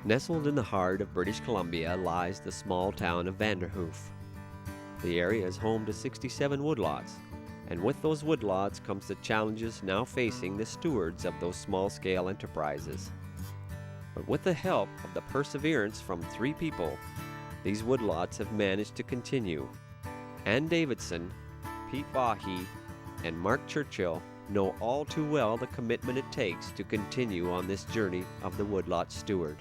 Nestled in the heart of British Columbia lies the small town of Vanderhoof. The area is home to 67 woodlots, and with those woodlots comes the challenges now facing the stewards of those small-scale enterprises. But with the help of the perseverance from 3 people, these woodlots have managed to continue. Ann Davidson, Peet Vahi, and Mark Churchill know all too well the commitment it takes to continue on this journey of the woodlot steward.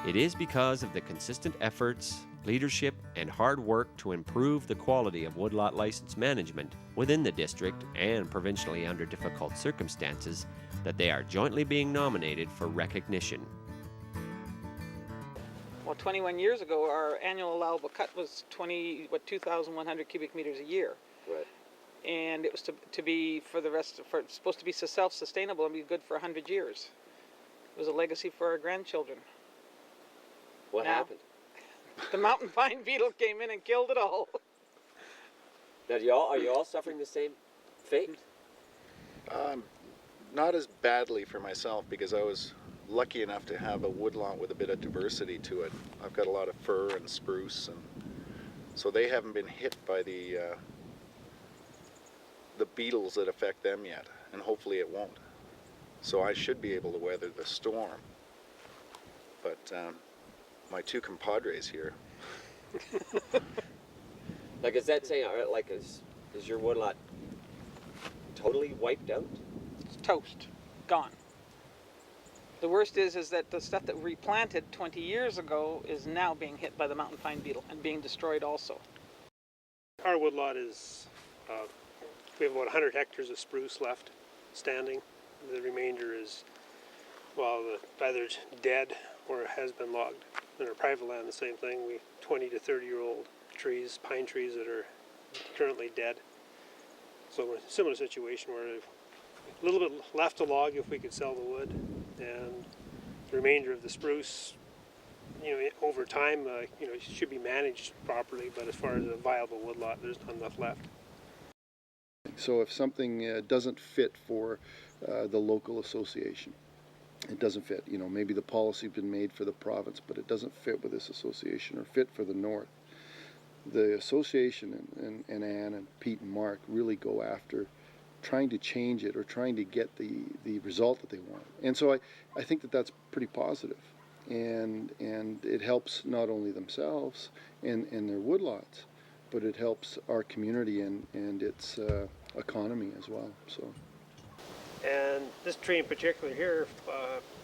It is because of the consistent efforts, leadership, and hard work to improve the quality of woodlot license management within the district and provincially under difficult circumstances that they are jointly being nominated for recognition. Well, 21 years ago, our annual allowable cut was 2,100 cubic meters a year. Right. And it was to be for the rest, it's supposed to be self-sustainable and be good for 100 years. It was a legacy for our grandchildren. What happened? The mountain pine beetle came in and killed it all. Now, are you all suffering the same fate? Not as badly for myself, because I was lucky enough to have a woodlot with a bit of diversity to it. I've got a lot of fir and spruce, and so they haven't been hit by the beetles that affect them yet, and hopefully it won't. So I should be able to weather the storm. But my 2 compadres here. Like, is that saying, like, is your woodlot totally wiped out? It's toast, gone. The worst is that the stuff that we replanted 20 years ago is now being hit by the mountain pine beetle and being destroyed also. Our woodlot is, we have about 100 hectares of spruce left standing. The remainder is, well, either dead or has been logged. In our private land, the same thing. We 20 to 30-year-old trees, pine trees that are currently dead. So we're in a similar situation where a little bit left to log if we could sell the wood, and the remainder of the spruce, over time, should be managed properly. But as far as a viable woodlot, there's not enough left. So if something doesn't fit for the local association, it doesn't fit. Maybe the policy's been made for the province, but it doesn't fit with this association or fit for the north. The association and Ann and Pete and Mark really go after trying to change it or trying to get the result that they want. And so I think that's pretty positive. And it helps not only themselves and their woodlots, but it helps our community and its economy as well. So. And this tree in particular here,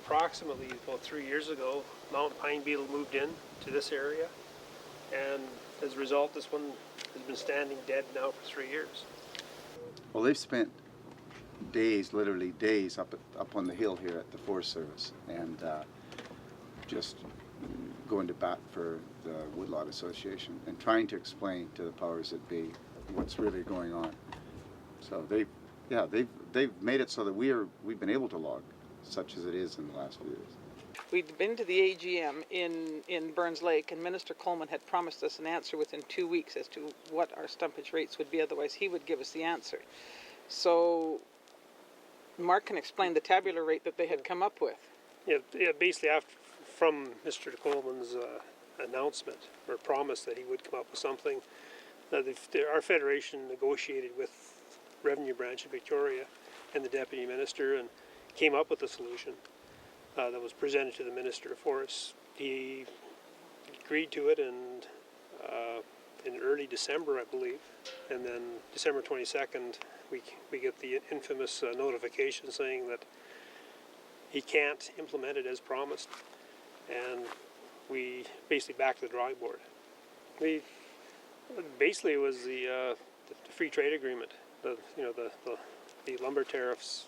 approximately about 3 years ago, mountain pine beetle moved in to this area, and as a result, this one has been standing dead now for 3 years. Well, they've spent days, literally days, up on the hill here at the Forest Service, and just going to bat for the Woodlot Association and trying to explain to the powers that be what's really going on. So they've made it so that we've been able to log, such as it is in the last few years. We'd been to the AGM in Burns Lake, and Minister Coleman had promised us an answer within 2 weeks as to what our stumpage rates would be. Otherwise, he would give us the answer. So Mark can explain the tabular rate that they had come up with. Yeah, basically from Mr. Coleman's announcement or promise that he would come up with something, our federation negotiated with Revenue Branch in Victoria and the Deputy Minister and came up with a solution that was presented to the Minister of Forests. He agreed to it in early December, I believe, and then December 22nd we get the infamous notification saying that he can't implement it as promised, and we basically back to the drawing board. It was the free trade agreement, the lumber tariffs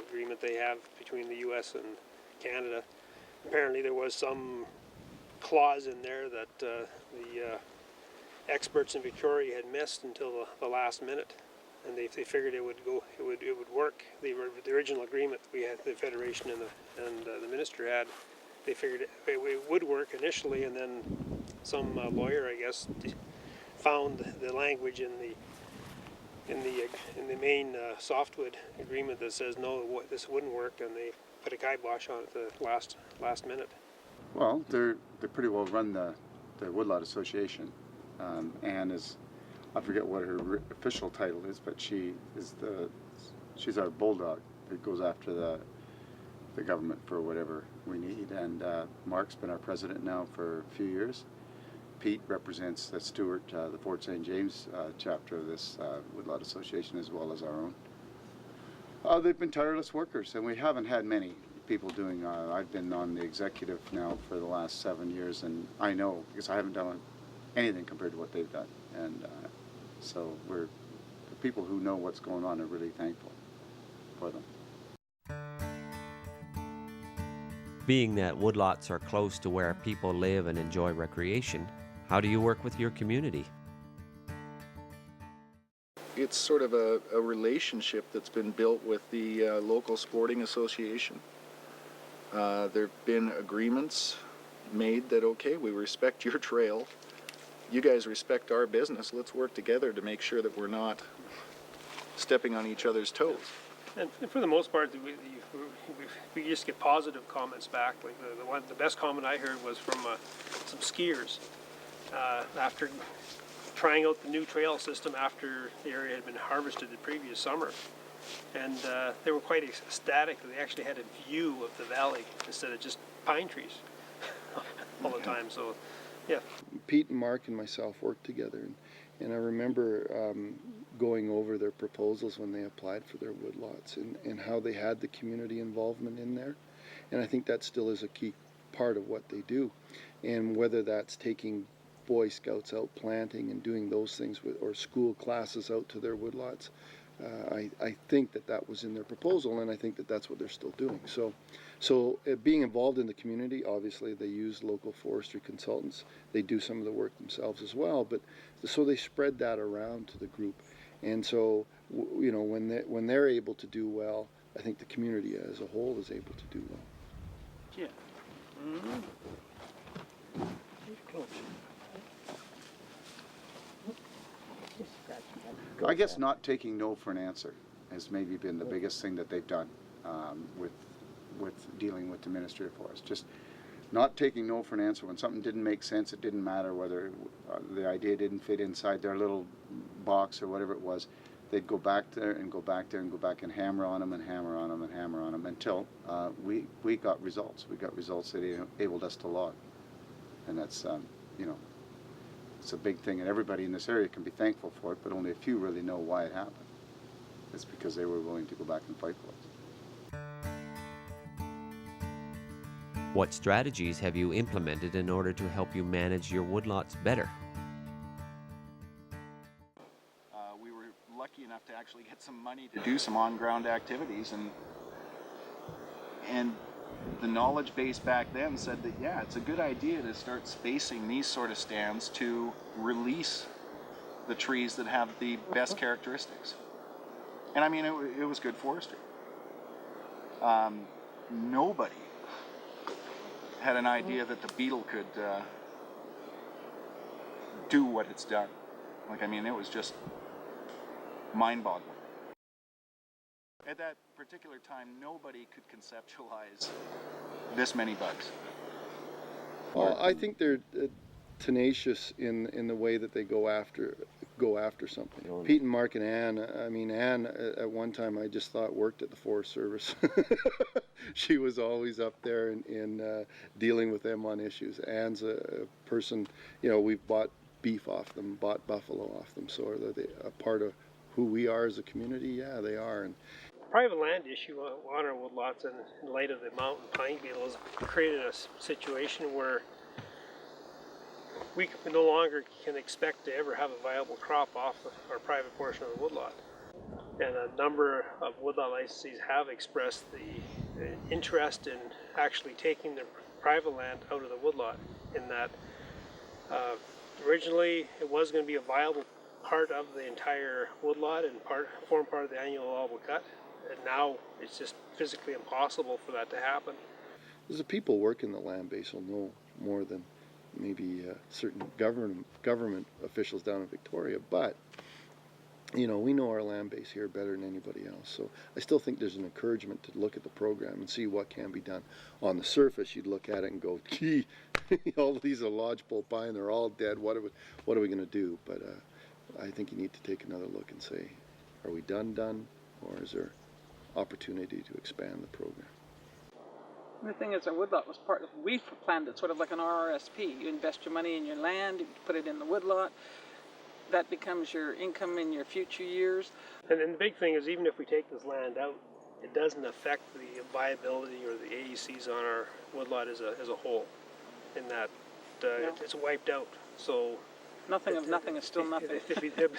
agreement they have between the U.S. and Canada. Apparently there was some clause in there that the experts in Victoria had missed until the last minute, and they figured it would work. The original agreement we had, the Federation and the Minister had, they figured it would work initially, and then some lawyer, I guess, found the language in the main softwood agreement that says no, this wouldn't work, and they put a kibosh on it at the last minute. Well, they pretty well run the Woodlot Association. Anne is, I forget what her official title is, but she's our bulldog that goes after the government for whatever we need. And Mark's been our president now for a few years. Peet represents the Stuart, the Fort St. James chapter of this Woodlot Association, as well as our own. They've been tireless workers, and we haven't had many people doing. I've been on the executive now for the last 7 years, and I know because I haven't done anything compared to what they've done. And so the people who know what's going on are really thankful for them. Being that woodlots are close to where people live and enjoy recreation, how do you work with your community? It's sort of a relationship that's been built with the local sporting association. There have been agreements made that, okay, we respect your trail, you guys respect our business, let's work together to make sure that we're not stepping on each other's toes. And for the most part, we just get positive comments back. Like the best comment I heard was from some skiers after trying out the new trail system after the area had been harvested the previous summer. And they were quite ecstatic that they actually had a view of the valley instead of just pine trees all the time. So, yeah. Pete and Mark and myself worked together, and I remember going over their proposals when they applied for their woodlots and how they had the community involvement in there. And I think that still is a key part of what they do. And whether that's taking Boy Scouts out planting and doing those things or school classes out to their woodlots, I think that was in their proposal, and I think that's what they're still doing. So being involved in the community, obviously they use local forestry consultants. They do some of the work themselves as well, but so they spread that around to the group. And so, you know, when they're able to do well, I think the community as a whole is able to do well. Yeah. Mm-hmm. I guess not taking no for an answer has maybe been the biggest thing that they've done with dealing with the Ministry of Forest. Just not taking no for an answer when something didn't make sense. It didn't matter whether the idea didn't fit inside their little box or whatever it was. They'd go back there and go back there and go back and hammer on them and hammer on them and hammer on them until we got results. We got results that enabled us to log, and that's you know. It's a big thing, and everybody in this area can be thankful for it, but only a few really know why it happened. It's because they were willing to go back and fight for it. What strategies have you implemented in order to help you manage your woodlots better? We were lucky enough to actually get some money to do some on-ground activities, and the knowledge base back then said that, yeah, it's a good idea to start spacing these sort of stands to release the trees that have the best characteristics. And I mean, it was good forestry. Nobody had an idea that the beetle could do what it's done. Like, I mean, it was just mind-boggling. At that particular time, nobody could conceptualize this many bugs. Well, I think they're tenacious in the way that they go after something. Pete and Mark and Anne. I mean, Anne at one time I just thought worked at the Forest Service. She was always up there in dealing with them on issues. Anne's a person, you know, we've bought beef off them, bought buffalo off them, so are they a part of who we are as a community? Yeah, they are. And Private land issue on our woodlots in light of the mountain pine beetles created a situation where we no longer can expect to ever have a viable crop off our private portion of the woodlot. And a number of woodlot licensees have expressed the interest in actually taking their private land out of the woodlot, in that originally it was going to be a viable part of the entire woodlot and form part of the annual allowable cut. And now it's just physically impossible for that to happen. There's the people working the land base will know more than maybe certain government officials down in Victoria, but you know, we know our land base here better than anybody else. So I still think there's an encouragement to look at the program and see what can be done. On the surface, you'd look at it and go, gee, all these are lodgepole pine, they're all dead. What are we going to do? But I think you need to take another look and say, are we done, or is there opportunity to expand the program? The thing is, our woodlot was part of, we planned it sort of like an RRSP. You invest your money in your land, you put it in the woodlot, that becomes your income in your future years. And then the big thing is, even if we take this land out, it doesn't affect the viability or the AECs on our woodlot as a whole, in that it's wiped out. So nothing of nothing is still nothing. There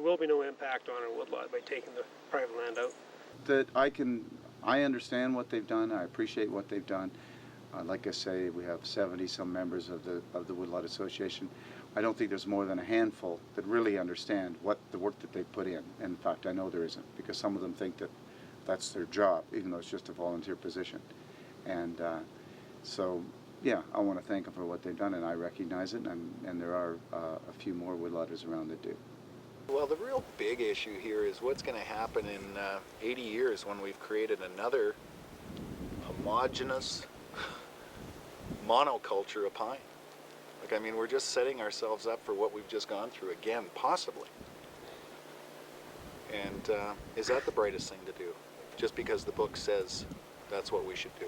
will be no impact on our woodlot by taking the private land out. That I understand what they've done. I appreciate what they've done. Like I say, we have 70 some members of the Woodlot Association. I don't think there's more than a handful that really understand what the work that they've put in. In fact, I know there isn't, because some of them think that that's their job, even though it's just a volunteer position. And so, yeah, I want to thank them for what they've done, and I recognize it, and there are a few more woodlotters around that do. Well, the real big issue here is what's going to happen in 80 years when we've created another homogeneous monoculture of pine. Like, I mean, we're just setting ourselves up for what we've just gone through again, possibly. And is that the brightest thing to do? Just because the book says that's what we should do.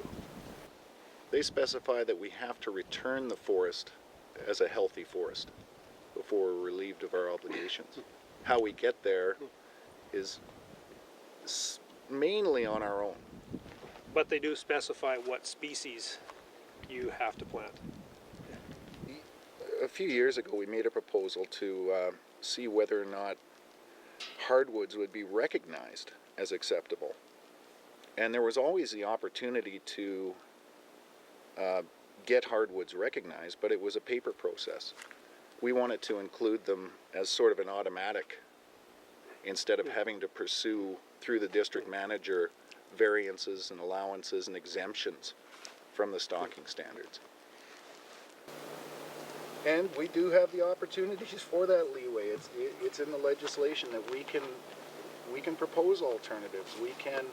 They specify that we have to return the forest as a healthy forest before we're relieved of our obligations. How we get there is mainly on our own. But they do specify what species you have to plant. A few years ago, we made a proposal to see whether or not hardwoods would be recognized as acceptable. And there was always the opportunity to get hardwoods recognized, but it was a paper process. We wanted to include them as sort of an automatic, instead of having to pursue through the district manager variances and allowances and exemptions from the stocking standards. And we do have the opportunities for that leeway. It's in the legislation that we can propose alternatives. We can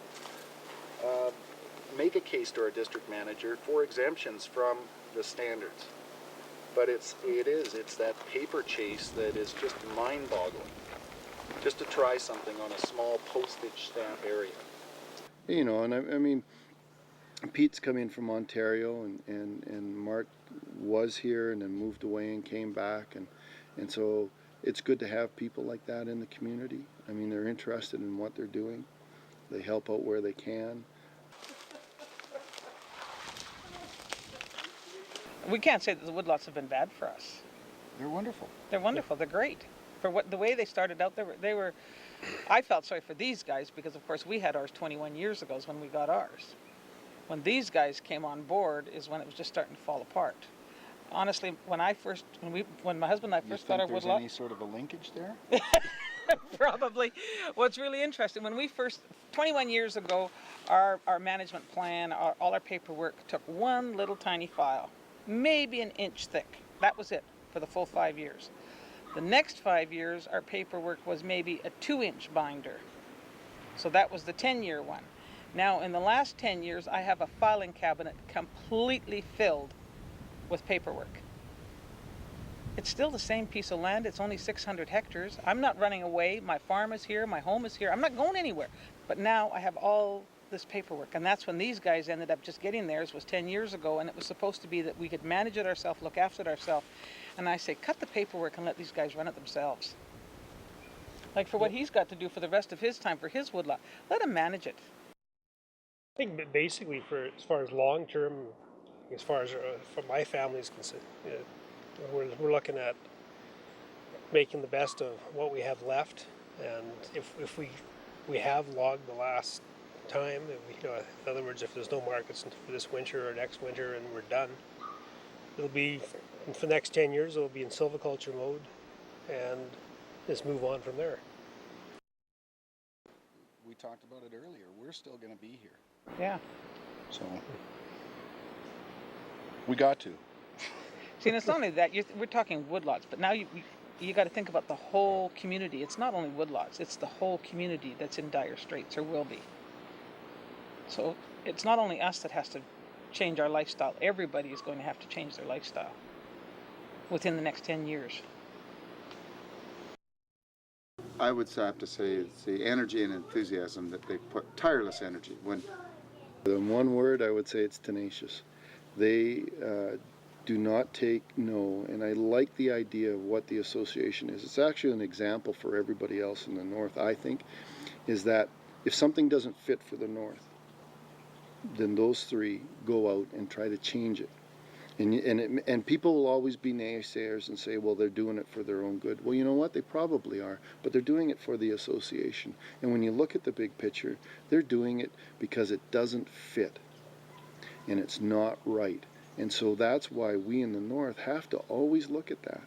make a case to our district manager for exemptions from the standards. But it's that paper chase that is just mind-boggling. Just to try something on a small postage stamp area. You know, and I mean, Peet's come in from Ontario, and Mark was here and then moved away and came back, and so it's good to have people like that in the community. I mean, they're interested in what they're doing. They help out where they can. We can't say that the woodlots have been bad for us. They're wonderful. They're wonderful. They're great. For the way they started out, they were. I felt sorry for these guys because, of course, we had ours 21 years ago is when we got ours. When these guys came on board is when it was just starting to fall apart. Honestly, when my husband and I first got our woodlot. There's any sort of a linkage there? Probably. What's really interesting, when we first, 21 years ago, our management plan, all our paperwork took one little tiny file, maybe an inch thick. That was it for the full 5 years. The next 5 years, our paperwork was maybe a 2-inch binder. So that was the 10-year one. Now, in the last 10 years, I have a filing cabinet completely filled with paperwork. It's still the same piece of land. It's only 600 hectares. I'm not running away. My farm is here. My home is here. I'm not going anywhere. But now I have all this paperwork. And that's when these guys ended up just getting theirs, was 10 years ago. And it was supposed to be that we could manage it ourselves, look after it ourselves. And I say, cut the paperwork and let these guys run it themselves. Like for what he's got to do for the rest of his time for his woodlot, let him manage it. I think basically, for as far as long term, as far as from my family's concerned, we're looking at making the best of what we have left. And if we have logged the last time, in other words, if there's no markets for this winter or next winter and we're done, it'll be, for the next 10 years, it'll be in silviculture mode and just move on from there. We talked about it earlier. We're still going to be here. Yeah. So we got to. See, and it's not only that, we're talking woodlots, but now you got to think about the whole community. It's not only Woodlots, it's the whole community that's in dire straits or will be. So it's not only us that has to change our lifestyle. Everybody is going to have to change their lifestyle within the next 10 years. I would have to say it's the energy and enthusiasm that they put, tireless energy. When In one word, I would say it's tenacious. They do not take no, and I like the idea of what the association is. It's actually an example for everybody else in the North, I think, is that if something doesn't fit for the North, then those three go out and try to change it. And people will always be naysayers and say, well, they're doing it for their own good. Well, you know what? They probably are, but they're doing it for the association. And when you look at the big picture, they're doing it because it doesn't fit, and it's not right. And so that's why we in the North have to always look at that.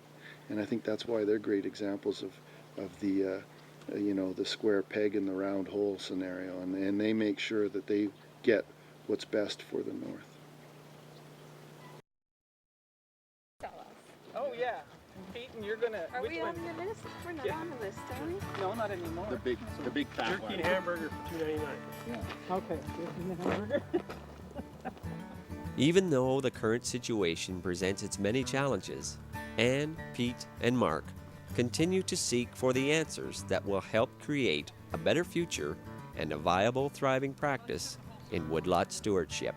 And I think that's why they're great examples of the, the square peg in the round hole scenario. And they make sure that they get what's best for the North. Oh yeah, Pete, and you're gonna. Are we on the list? We're not on the list, are we? No, not anymore. The big fat Jerky and hamburger for $2.99. Okay. Even though the current situation presents its many challenges, Anne, Pete, and Mark continue to seek for the answers that will help create a better future and a viable, thriving practice in woodlot stewardship.